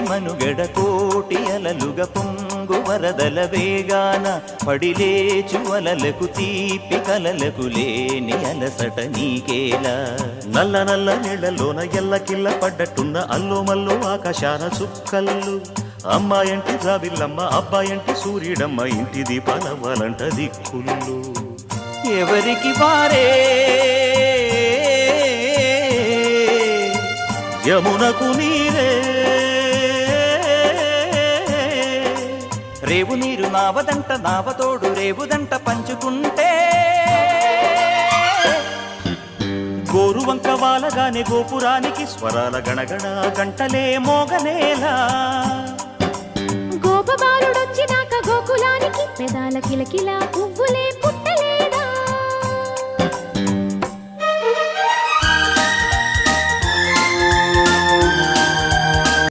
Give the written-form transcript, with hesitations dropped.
మనుగడ కోటి అలలుగ పొంగు వరదల వేగాన పడిలేచు అలలకు తీపి కలలకు లేని అలసట నీకేలా నల్ల నల్ల నీళ్లలోన ఎల్లకిల్ల పడ్డట్టున్న అల్లో మల్లో ఆకాశాన చుక్కల్లు అమ్మాయంటి జాబిల్లమ్మ అబ్బాయంటి సూర్యుడమ్మ ఇంటి దీపాలవ్వాలంట దిక్కుళ్ళు ఎవరికి వారే యమునకు నీరే రేవు నీరు నావదంట నావతోడు రేవుదంట పంచుకుంటే గోరువంక వాలగానే గోపురానికి స్వరాల గణగణ గంటలే మోగనేలా గోపబాలుడొచ్చినాక గోకులానికి పెదాల కిలకిలా పువ్వులే